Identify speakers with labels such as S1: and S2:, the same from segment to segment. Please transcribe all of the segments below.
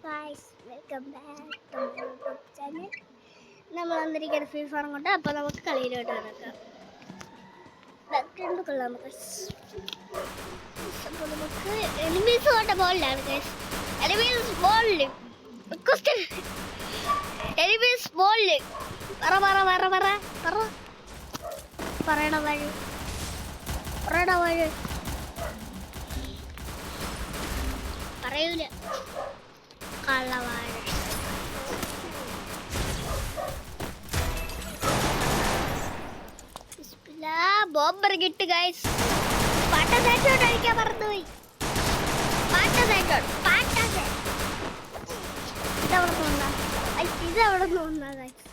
S1: Guys welcome back to my YouTube channel. നമ്മൾ വന്നിരിക്കുന്ന free fire കൊണ്ട് അപ്പോൾ നമുക്ക് കളിയിലോട്ട് കിടക്കാം. ബാക്ക്ഗ്രൗണ്ട് കൊള്ളാം ഗൈസ്. അപ്പോൾ നമുക്ക് എനിമീസ് കൊണ്ട് ബോളിലാണ് ഗൈസ്. എനിമീസ് ബോളിൽ എനിമീസ് ബോളിൽ പറയണ വഴി പറയൂല കള്ളവാഴ. ബോംബർ കിട്ട് ഗൈസ്. പാട്ട സൈറ്റോട്ട് അടിക്കാൻ മറന്നുപോയി. ഇതവിടെ നോന്നാ ഗൈസ്.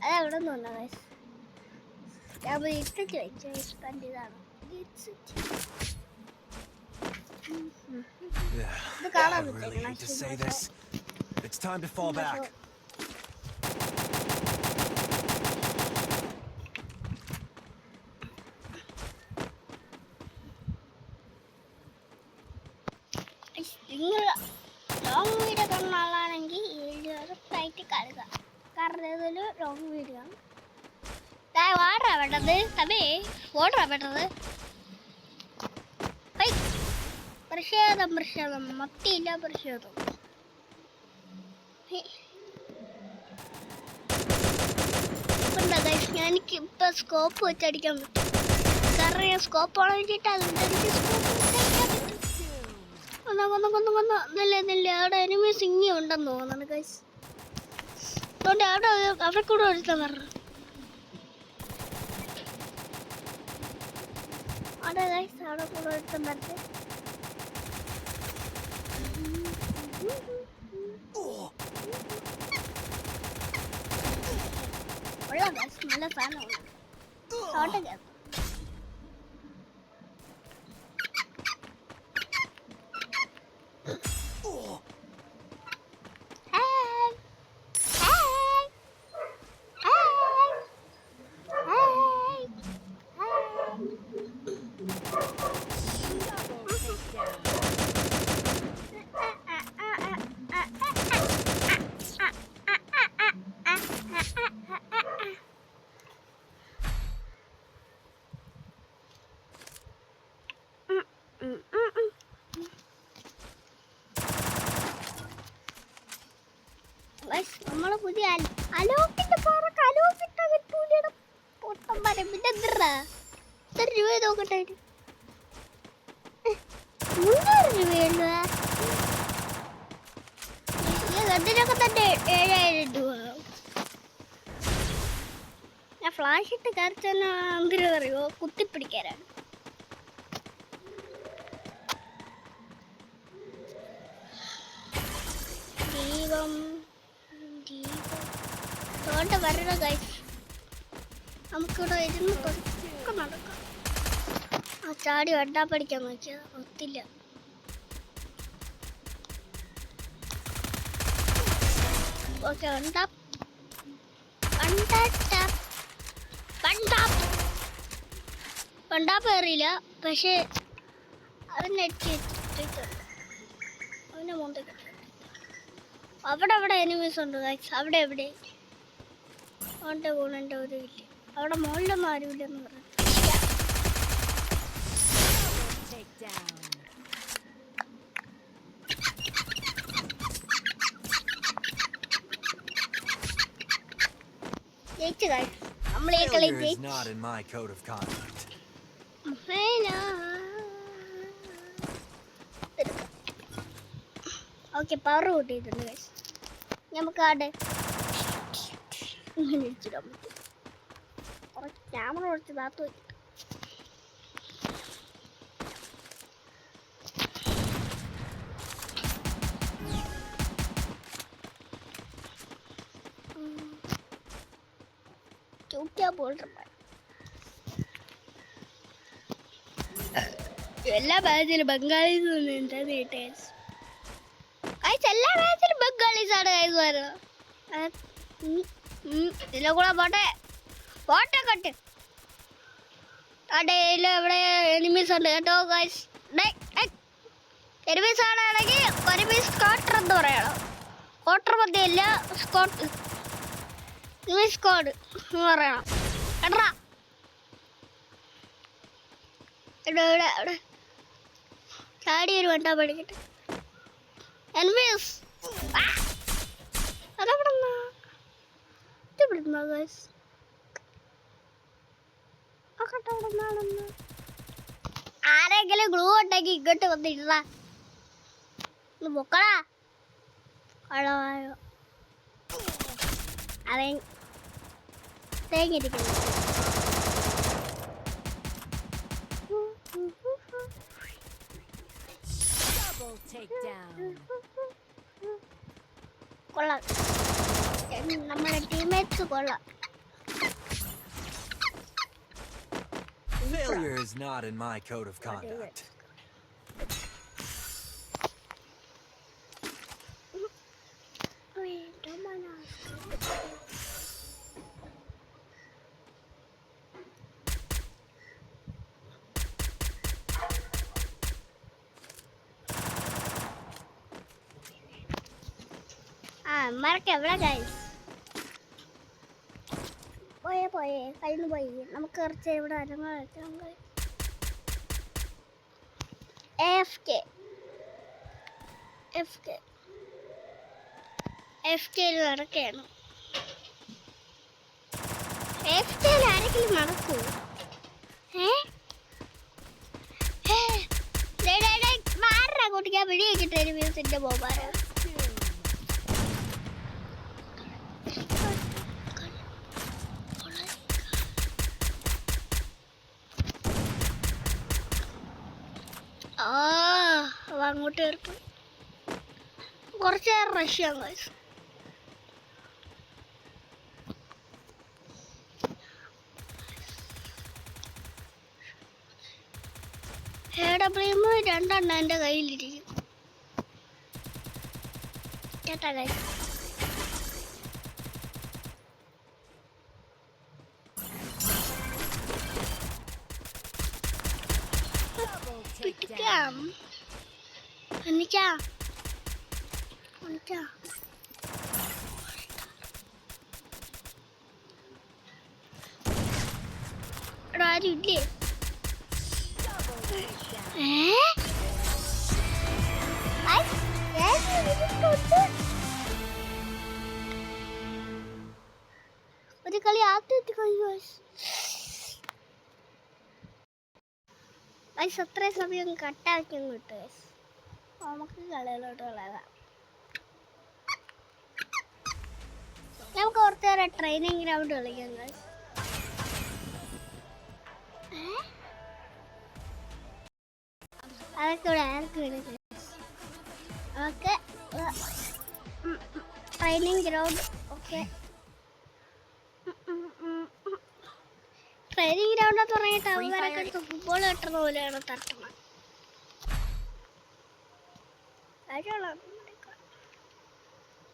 S1: അതെവിടെ നോന്നാ ഗൈസ്. ഞാൻ ഇട്ടിട്ട് വെച്ചു കണ്ടിതാണ്.
S2: I really hate to say this. It's time to fall back.
S1: നിങ്ങൾ ലോങ് വീഡിയോ കാണുന്ന ആളാണെങ്കിൽ ഉറപ്പായിട്ട് കാണുക. കാരണം ഇതൊരു ലോങ് വീഡിയോ ആണ്. വാട്ടറാ വേണ്ടത് തമേ, വാട്ടറാ വേണ്ടത്. പ്രതിഷേധം മത്തിയില്ല പ്രതിഷേധം. എനിക്ക് ഇപ്പൊ സ്കോപ്പ് വെച്ചടിക്കാൻ പറ്റും. കാരണം ഞാൻ സ്കോപ്പ് ഓൺ വെച്ചിട്ട് അതുകൊണ്ട് എനിക്ക് സ്കോപ്പ് വെച്ചടിക്കാൻ പറ്റും. കൊന്ന അവിടെ എനിമീസ് ഇങ്ങനെ ഉണ്ടെന്ന് തോന്നുന്നു ഗൈസ്. അതുകൊണ്ട് അവിടെ കൂടെ ഒരുത്താൻ പറഞ്ഞു. അവിടെ ഗൈസ് അവിടെ കൂടെ ഒരുത്താൻ പറഞ്ഞു. നല്ല സാധനമാണ്. ഷോട്ട് കേൾക്കും. നമ്മളെ പുതിയ അലോക്കിന്റെ പുറത്ത് അലോക്കിട്ട കിട്ടൂലയുടെ പൊട്ടം പറയും. പിന്നെ എത്ര രൂപ നോക്കട്ടെ. 300 രൂപയുള്ളൂ. അതിനൊക്കെ തന്നെ 7000 രൂപ. ഞാൻ ഫ്ലാഷ് ഇട്ട് കരച്ചെന്നാ എന്തിനു പറയുമോ, കുത്തിപ്പിടിക്കാനാണ്. ദീപം തോട്ട വരണ ഗൈസ്. നമുക്കിവിടെ ഇരുന്ന് തൊക്കെ നടക്കാം. ആ ചാടി വണ്ടാ പഠിക്കാൻ നോക്കിയത് ഒത്തില്ല. ഓക്കെ വണ്ടാപ്പ് കയറിയില്ല. പക്ഷേ അവനെ ഇട്ടിട്ടുണ്ട്. അവനെ മുമ്പ് അവിടെ എനിമീസ് ഉണ്ട് ഗൈസ്. അവിടെ അവൻ്റെ ഗുണൻ്റെ ഒരു ഇല്ല. അവിടെ മുകളിലൊന്നും ആരുമില്ലെന്ന് പറഞ്ഞു. ജയിച്ചു ഗൈസ്. നമ്മൾ ഈ കളി ഓക്കെ പവർ കൂട്ടിയിട്ടുണ്ട് ഗൈസ്. നമുക്ക് ആടെ ഇങ്ങനെ ഇടിച്ചിടാൻ പറ്റും. കുറച്ച് ക്യാമറ കുറച്ച് താത്തു വയ്ക്കും. എല്ലാ ബാച്ചിലും ബംഗാളീസ് എന്താ നീട്ടേഴ്സ്. എല്ലാ ബാച്ചിലും ബംഗാളീസ് ആണ് കൈസ് വരുന്നത്. ഇതിലെ കൂടെ പോട്ടെ കട്ട്. അവിടെ ഇവിടെ എനിമീസ് ഉണ്ട് കേട്ടോ ഗൈസ്. എനിമീസ് ആണെങ്കിൽ ഒരു പീസ് സ്കോട്ടർ എന്ന് പറയണം. സ്കോട്ടർ മതിയല്ല, സ്കോട്ട് സ്കോഡ് എന്ന് പറയണം. എടാ ഇവിടെ ഇവിടെ ചാടി ഒരു വണ്ടാ പഠിക്കട്ടെ. എനിമീസ് അതെവിടെന്നാ ഗൈസ്? ആരെങ്കിലും ഗ്ലൂ ഉണ്ടെങ്കിൽ ഇങ്ങോട്ട് വന്നിടാ. പൊക്കടാ കളവായോ അവൻ തേങ്ങിരിക്കുന്നു. കൊള്ളാം, നമ്മുടെ ടീംമേറ്റ്സ് കൊള്ളാം.
S2: Failure is not in my code of conduct.
S1: അമ്മക്ക് എവിടെ ഗൈസ്? പോയേ കഴിഞ്ഞു പോയി. നമുക്ക് കുറച്ച് ഇവിടെ അരങ്ങ വെക്കാം. നടക്കുകയാണ്. ആരെങ്കിലും നടക്കൂ? കൂട്ടിക്കാൻ വിളി വെച്ചിട്ട് ഒരു മ്യൂസിന്റെ പോകാറ്. അങ്ങോട്ട് കയറിപ്പോ കുറച്ച് നേരം റഷ് ചെയ്യാൻ ഗൈസ്. രണ്ടെണ്ണം എൻ്റെ കയ്യിലിരിക്കും. കേട്ടാ ഗൈസ്? പിടിക്കാം ആരും ഇല്ലേ? ഒരു കളി ആദ്യമായിട്ട് കഴിഞ്ഞു. അത്രയും സമയം കട്ടാക്കി കിട്ടും. നമുക്ക് കളിയിലോട്ട് കളയാം. നമുക്ക് കുറച്ച് നേരം ട്രെയിനിങ് ഗ്രൗണ്ട് കളിക്കാം. അതൊക്കെ ഇവിടെ ആർക്കും എടുക്കാം. Okay, training ground. Okay, training ground എന്ന് പറഞ്ഞിട്ട് അവരൊക്കെ എടുത്ത് ഫുട്ബോൾ കെട്ടുന്ന പോലെയാണ് തട്ടണം.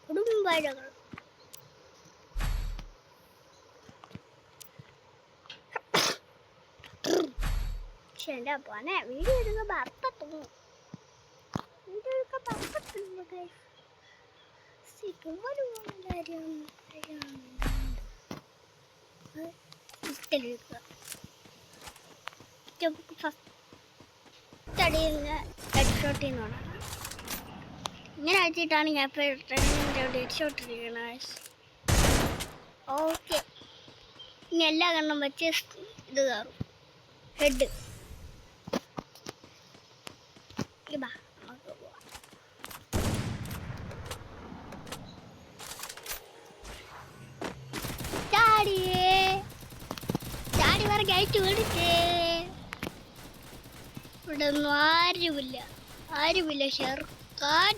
S1: കുടുംബാഴകൾ എന്റെ പോനെ വീഡിയോ എടുക്കാൻ ഭർത്തത്തുന്നു. ഇങ്ങനെ അടിച്ചിട്ടാണ് ഞാൻ ഹെഡ്ഷോട്ട് ഇരിക്കുന്നത്. ഓക്കെ, ഇനി എല്ലാ കണ്ണും വെച്ച് ഇത് കയറും ഹെഡ്. ചാടി വരെ കയറ്റി വിളിച്ചേ. ഇവിടെ ഒന്നും ആരുമില്ല. ഷെർഖാൻ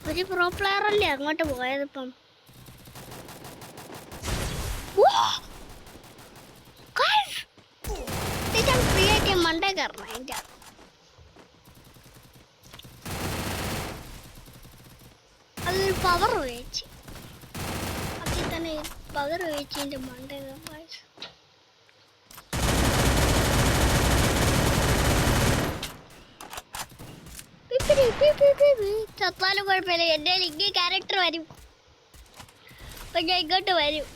S1: ഒരു പ്രോ പ്ലെയർ അല്ലേ അങ്ങോട്ട് പോയതിപ്പം. മണ്ടേ കയറണം അതിൻ്റെ. അതൊരു പവർ ഉപയോഗിച്ച് അതിൽ തന്നെ പവർ ഉപയോഗിച്ച് എൻ്റെ മണ്ടേ കയറാൻ. ചത്താലും കുഴപ്പമില്ല, എൻ്റെ ഇങ്ങനെ ക്യാരക്ടർ വരും. അപ്പൊ ഞാൻ ഇങ്ങോട്ട് വരും.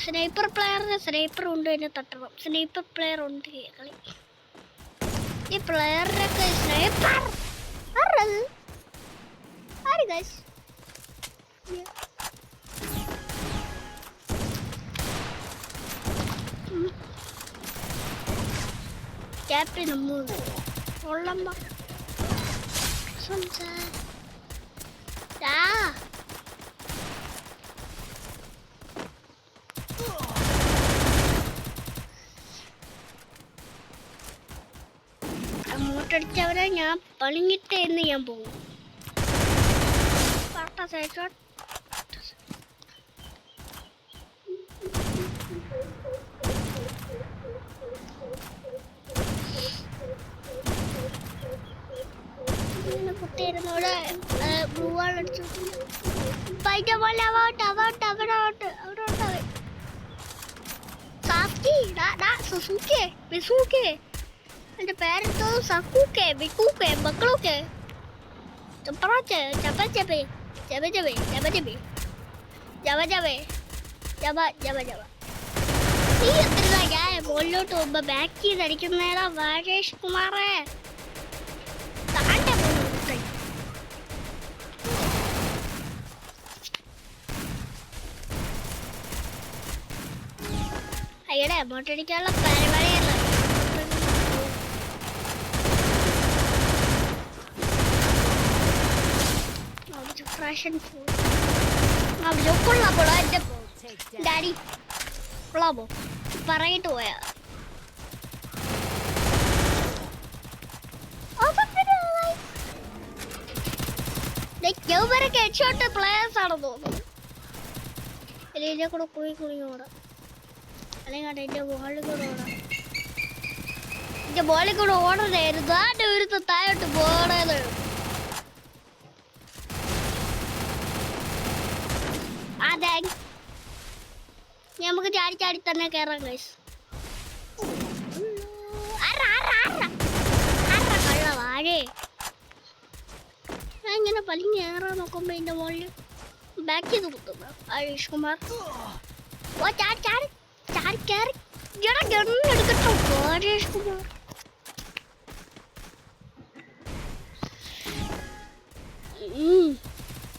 S1: സ്നൈപ്പർ പ്ലെയറിന് സ്നൈപ്പർ ഉണ്ട്, എന്നെ തട്ടണം. സ്നൈപ്പർ പ്ലെയർ ഉണ്ട് കളി. ഈ പ്ലെയറിനൊക്കെ സ്നൈപ്പർ ആര് ഗൈസ്? ക്യാപ്റ്റൻ ഉള്ളമ്മ അങ്ങോട്ടടിച്ചവരെ ഞാൻ പണിഞ്ഞിട്ട് എന്ന് ഞാൻ പോകും. കുട്ടിയിരുന്നോടെ ബ്ലൂ വാൾ അടിച്ചു. എന്റെ പേരെന്തോ സക്കൂക്കെ ബിക്കൂക്കെ മക്കളൊക്കെ നീ എത്ര ഞാൻ മുകളിലോട്ട് പോകുമ്പോ ബാക്ക് ചെയ്ത് അടിക്കുന്നേടാ വാഴേഷ് കുമാറേ. അയ്യടെ എമൗണ്ട് അടിക്കാനുള്ള പരിപാടിയല്ല. കൊള്ളാമോളോ എന്റെ ഡാഡി? കൊള്ളാമോ പറയിട്ട് പോയാ? ഹെഡ്ഷോട്ട് പ്ലേയേഴ്സ് ആണെന്ന് തോന്നുന്നു. ഇതിലെ കൂടെ കുഴി ഓടാം, അല്ലെങ്കിൽ എന്റെ ബോളിൽ കൂടെ ഓടാം. എന്റെ ബോളിൽ കൂടെ ഓടണായിരുന്നു. ആന്റെ ഒരു താഴോട്ട് പോണത്. അതെ, നമുക്ക് ചാടി ചാടി തന്നെ കയറാം ഗൈസ്. കള്ള വാഴേ ഞാൻ ഇങ്ങനെ പലിഞ്ഞ് കയറാൻ നോക്കുമ്പോ എന്റെ മോളില് ബാക്ക് ചെയ്ത് കുത്തുന്നു ആയുഷ് കുമാർ. ഓ ചാടി ചാടി ചാടി കയറി എടുക്കട്ടോ ആയുഷ് കുമാർ.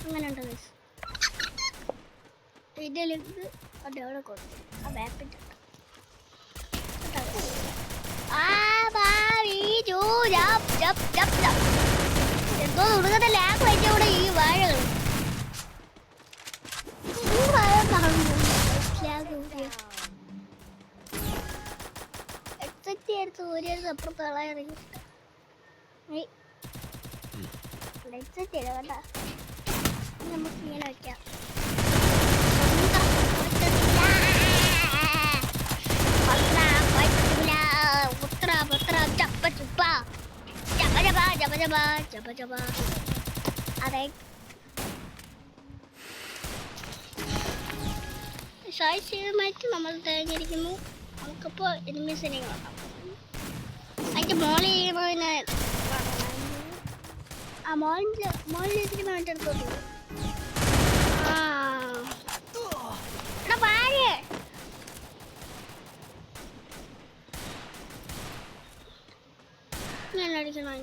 S1: അങ്ങനെ ഉണ്ടോ ഗൈസ്? ഇതിലേക്ക് അതവിടെ കൊടുത്തു ആ ബാപ്പിൻ്റെ എന്തോ തുടങ്ങുന്ന ലാഗ് വെച്ച കൂടെ ഈ വാഴകൾ എടുത്ത് ഒരു അപ്പുറത്ത് ഇറങ്ങി കേട്ടാ. നമുക്ക് ഇങ്ങനെ വയ്ക്കാം. അതെ, ശാസ്ത്രീയമായിട്ട് നമ്മൾ തിരഞ്ഞെടുക്കുന്നു. നമുക്കിപ്പോൾ എനിമീസിനെ കാണാം. അതിൻ്റെ മോളിൽ ചെയ്യുന്നതിന് ആ മോളിൽ ഇതിന് വേണ്ടി എടുത്തോളൂ. ഞാൻ അടിക്കണം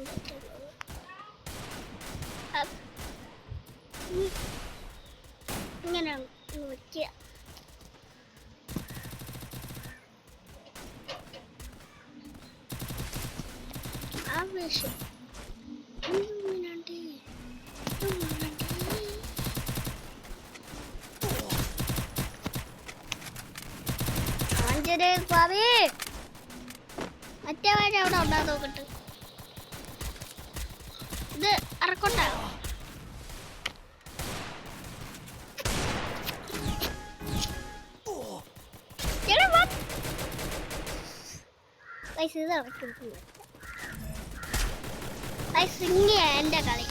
S1: ഇങ്ങനെ വയ്ക്കുക. ആവേശം സ്വാമി മറ്റേ വഴി അവിടെ ഉണ്ടാകും നോക്കട്ടെ. ഇത് ഇറക്കോട്ടെ. ഇത് ഇറക്കി എന്റെ കളി.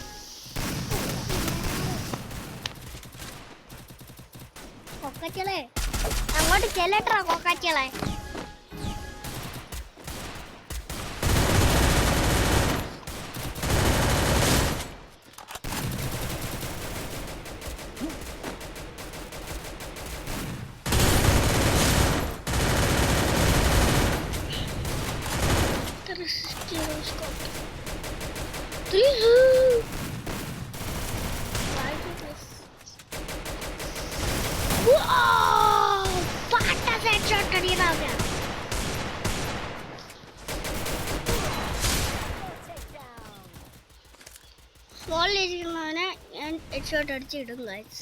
S1: കൊക്കച്ചളെ അങ്ങോട്ട് ചെല്ലട്ടാ കൊക്കച്ചളെ. हेडशॉट अड़ियना आ गया स्मॉल लेजिंगने ഞാൻ ഹെഡ്ഷോട്ട് അടിച്ചിടും ഗയ്സ്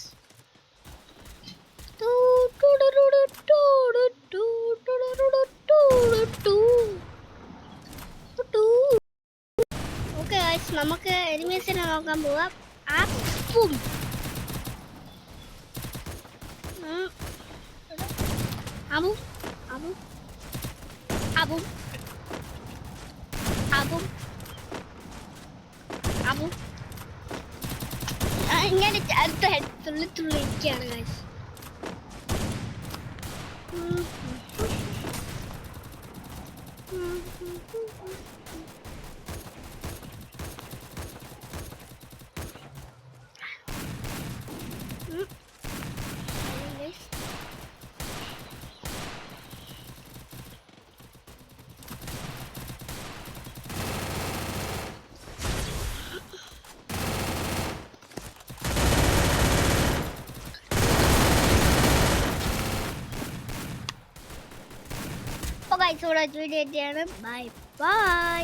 S1: ഓക്കേ ഗയ്സ് നമുക്ക് എനിമീസിനെ നോക്കാൻ പോവാം അപ്പും അബു അബു അബു അബു അബു ഇങ്ങനെ അടുത്ത തുള്ളി തുള്ളി ഇരിക്കുകയാണ് ഗയ്സ് അപ്പോൾ ഗയ്സ് ഇവിടെ വീഡിയോ എത്തിയാണ് ബൈ ബൈ